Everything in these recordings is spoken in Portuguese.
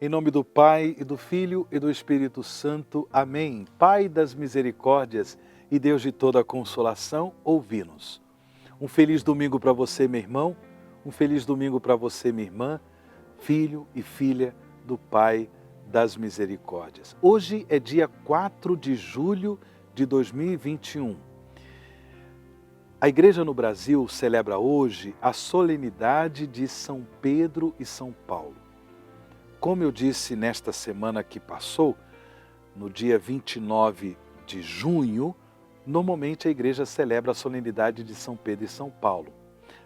Em nome do Pai, e do Filho, e do Espírito Santo. Amém. Pai das misericórdias e Deus de toda a consolação, ouvi-nos. Um feliz domingo para você, meu irmão. Um feliz domingo para você, minha irmã, filho e filha do Pai das misericórdias. Hoje é dia 4 de julho de 2021. A Igreja no Brasil celebra hoje a solenidade de São Pedro e São Paulo. Como eu disse nesta semana que passou, no dia 29 de junho, normalmente a Igreja celebra a solenidade de São Pedro e São Paulo.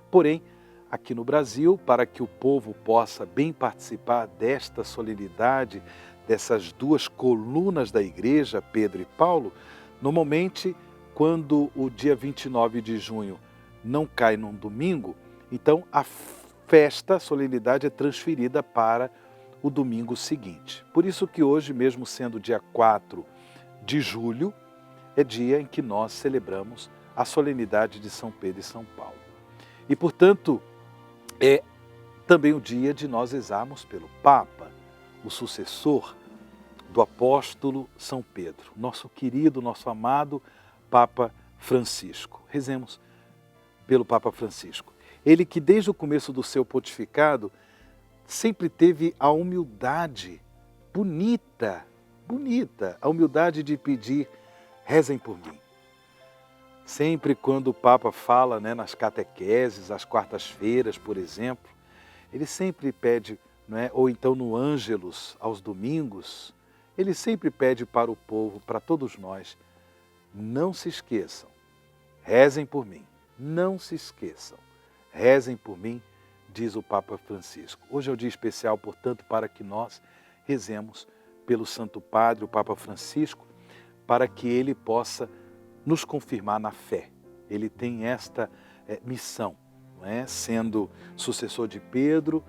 Porém, aqui no Brasil, para que o povo possa bem participar desta solenidade, dessas duas colunas da Igreja, Pedro e Paulo, normalmente, quando o dia 29 de junho não cai num domingo, então a festa, a solenidade é transferida para o domingo seguinte. Por isso que hoje, mesmo sendo dia 4 de julho, é dia em que nós celebramos a solenidade de São Pedro e São Paulo. E, portanto, é também o dia de nós rezarmos pelo Papa, o sucessor do apóstolo São Pedro, nosso querido, nosso amado Papa Francisco. Rezemos pelo Papa Francisco. Ele que desde o começo do seu pontificado sempre teve a humildade bonita, a humildade de pedir, rezem por mim. Sempre quando o Papa fala, nas catequeses, às quartas-feiras, por exemplo, ele sempre pede, ou então no Ângelus, aos domingos, ele sempre pede para o povo, para todos nós, não se esqueçam, rezem por mim, não se esqueçam, rezem por mim, diz o Papa Francisco. Hoje é um dia especial, portanto, para que nós rezemos pelo Santo Padre, o Papa Francisco, para que ele possa nos confirmar na fé. Ele tem esta missão, sendo sucessor de Pedro,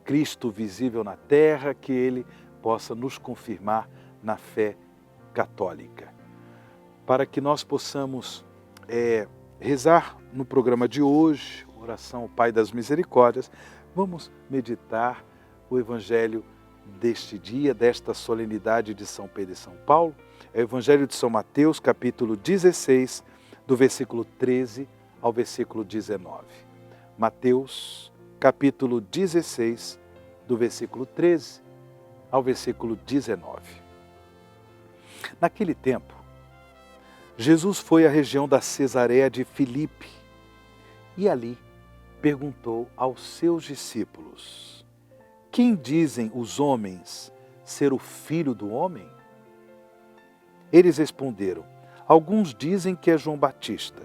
Cristo visível na terra, que ele possa nos confirmar na fé católica. Para que nós possamos rezar no programa de hoje, oração ao Pai das Misericórdias, vamos meditar o Evangelho deste dia, desta solenidade de São Pedro e São Paulo. É o Evangelho de São Mateus, capítulo 16, do versículo 13 ao versículo 19. Mateus, capítulo 16, do versículo 13 ao versículo 19. Naquele tempo, Jesus foi à região da Cesareia de Filipe e ali perguntou aos seus discípulos: quem dizem os homens ser o Filho do Homem? Eles responderam: alguns dizem que é João Batista,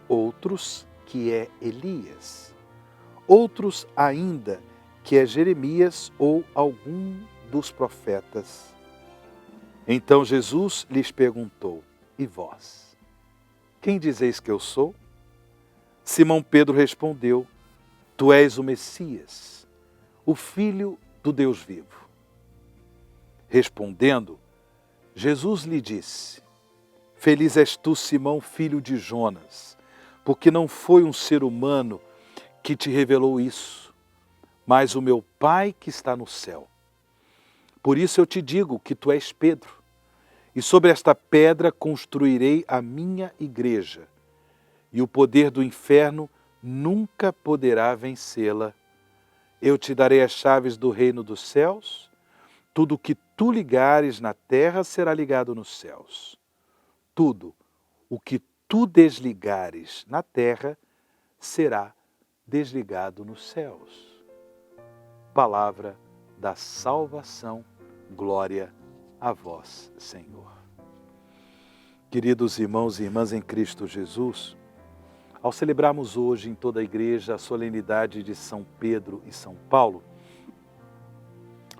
outros que é Elias, outros ainda que é Jeremias ou algum dos profetas. Então Jesus lhes perguntou: e vós? Quem dizeis que eu sou? Simão Pedro respondeu: tu és o Messias, o Filho do Deus vivo. Respondendo, Jesus lhe disse: feliz és tu, Simão, filho de Jonas, porque não foi um ser humano que te revelou isso, mas o meu Pai que está no céu. Por isso eu te digo que tu és Pedro, e sobre esta pedra construirei a minha igreja, e o poder do inferno nunca poderá vencê-la. Eu te darei as chaves do reino dos céus. Tudo o que tu ligares na terra será ligado nos céus. Tudo o que tu desligares na terra será desligado nos céus. Palavra da salvação, glória a vós, Senhor. Queridos irmãos e irmãs em Cristo Jesus, ao celebrarmos hoje em toda a igreja a solenidade de São Pedro e São Paulo,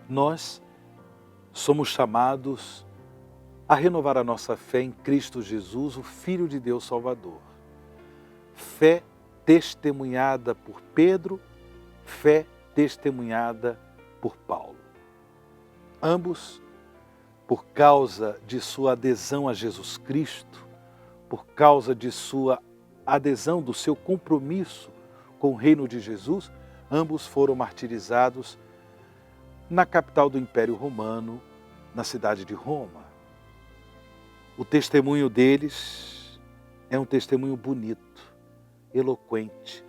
nós somos chamados a renovar a nossa fé em Cristo Jesus, o Filho de Deus Salvador. Fé testemunhada por Pedro, fé testemunhada por Paulo. Ambos, por causa de sua adesão a Jesus Cristo, por causa de sua adesão, do seu compromisso com o reino de Jesus, ambos foram martirizados na capital do Império Romano, na cidade de Roma. O testemunho deles é um testemunho bonito, eloquente,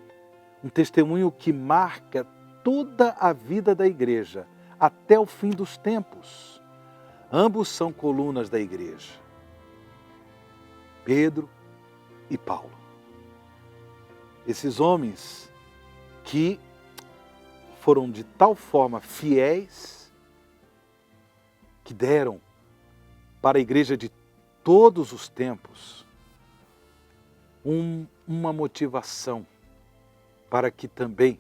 um testemunho que marca toda a vida da igreja, até o fim dos tempos. Ambos são colunas da igreja, Pedro e Paulo. Esses homens que foram de tal forma fiéis, que deram para a igreja de todos os tempos uma motivação para que também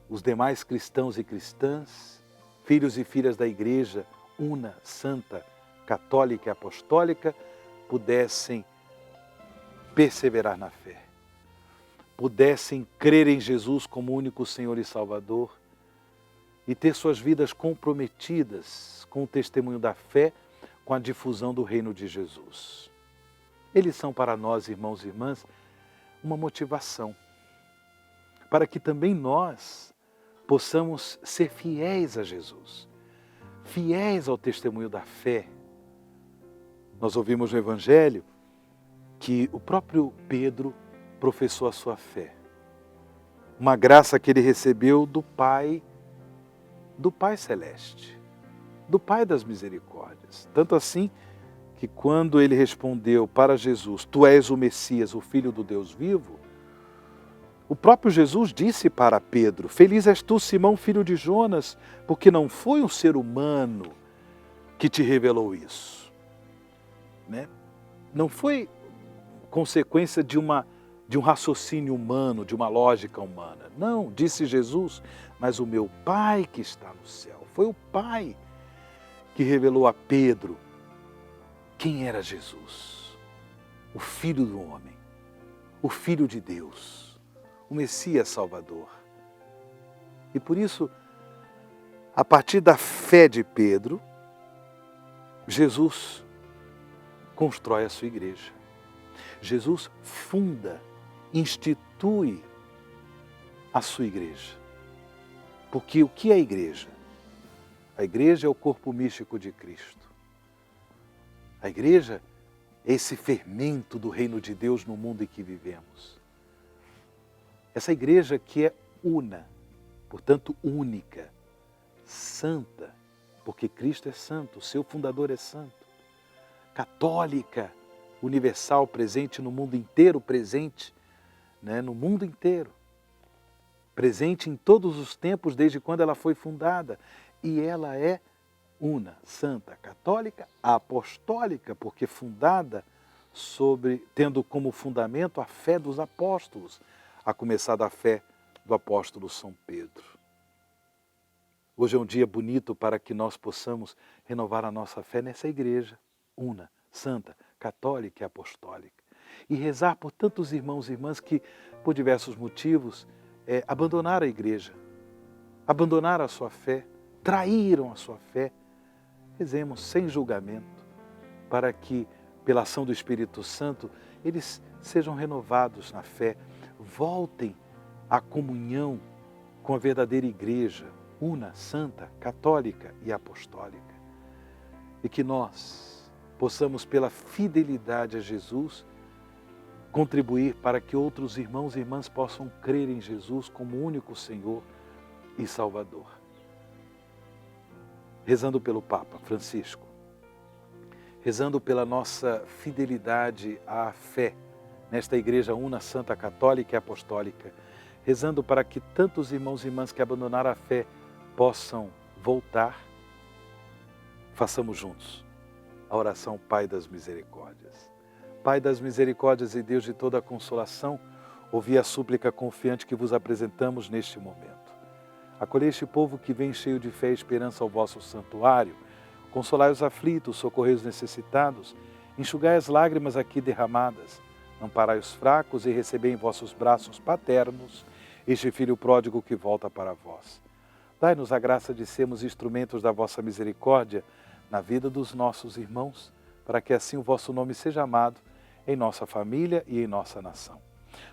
os demais cristãos e cristãs, filhos e filhas da igreja una, santa, católica e apostólica, pudessem perseverar na fé, pudessem crer em Jesus como único Senhor e Salvador e ter suas vidas comprometidas com o testemunho da fé, com a difusão do reino de Jesus. Eles são para nós, irmãos e irmãs, uma motivação para que também nós possamos ser fiéis a Jesus, fiéis ao testemunho da fé. Nós ouvimos no Evangelho que o próprio Pedro professou a sua fé. Uma graça que ele recebeu do Pai Celeste, do Pai das Misericórdias. Tanto assim que quando ele respondeu para Jesus, Tu és o Messias, o Filho do Deus vivo, o próprio Jesus disse para Pedro, Feliz és tu, Simão, filho de Jonas, porque não foi um ser humano que te revelou isso. Né? Não foi consequência de um raciocínio humano, de uma lógica humana. Não, disse Jesus, mas o meu Pai que está no céu. Foi o Pai que revelou a Pedro quem era Jesus, o Filho do homem, o Filho de Deus, o Messias Salvador. E por isso, a partir da fé de Pedro, Jesus constrói a sua igreja. Jesus funda, institui a sua igreja. Porque o que é a igreja? A igreja é o corpo místico de Cristo. A igreja é esse fermento do reino de Deus no mundo em que vivemos. Essa igreja que é una, portanto única, santa, porque Cristo é santo, o seu fundador é santo, católica, universal, presente no mundo inteiro, presente, né, no mundo inteiro, presente em todos os tempos desde quando ela foi fundada, e ela é una, santa, católica, apostólica, porque fundada tendo como fundamento a fé dos apóstolos, a começar da fé do apóstolo São Pedro. Hoje é um dia bonito para que nós possamos renovar a nossa fé nessa igreja, una, santa, católica e apostólica. E rezar por tantos irmãos e irmãs que, por diversos motivos, abandonaram a igreja, abandonaram a sua fé, traíram a sua fé. Rezemos sem julgamento, para que, pela ação do Espírito Santo, eles sejam renovados na fé, voltem à comunhão com a verdadeira igreja, una, santa, católica e apostólica. E que nós possamos, pela fidelidade a Jesus, contribuir para que outros irmãos e irmãs possam crer em Jesus como único Senhor e Salvador. Rezando pelo Papa Francisco, rezando pela nossa fidelidade à fé, nesta igreja una, santa, católica e apostólica, rezando para que tantos irmãos e irmãs que abandonaram a fé possam voltar, façamos juntos a oração Pai das Misericórdias. Pai das Misericórdias e Deus de toda a consolação, ouvi a súplica confiante que vos apresentamos neste momento. Acolhei este povo que vem cheio de fé e esperança ao vosso santuário, consolai os aflitos, socorrei os necessitados, enxugai as lágrimas aqui derramadas, amparai os fracos e recebei em vossos braços paternos este Filho pródigo que volta para vós. Dai-nos a graça de sermos instrumentos da vossa misericórdia na vida dos nossos irmãos, para que assim o vosso nome seja amado em nossa família e em nossa nação.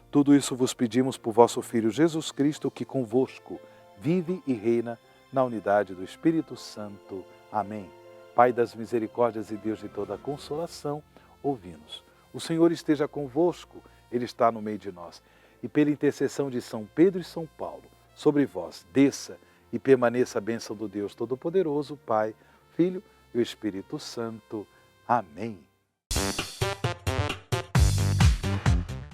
Tudo isso vos pedimos por vosso Filho Jesus Cristo, que convosco vive e reina na unidade do Espírito Santo. Amém. Pai das misericórdias e Deus de toda a consolação, ouvi-nos. O Senhor esteja convosco, Ele está no meio de nós. E pela intercessão de São Pedro e São Paulo, sobre vós desça e permaneça a bênção do Deus Todo-Poderoso, Pai, Filho e o Espírito Santo. Amém.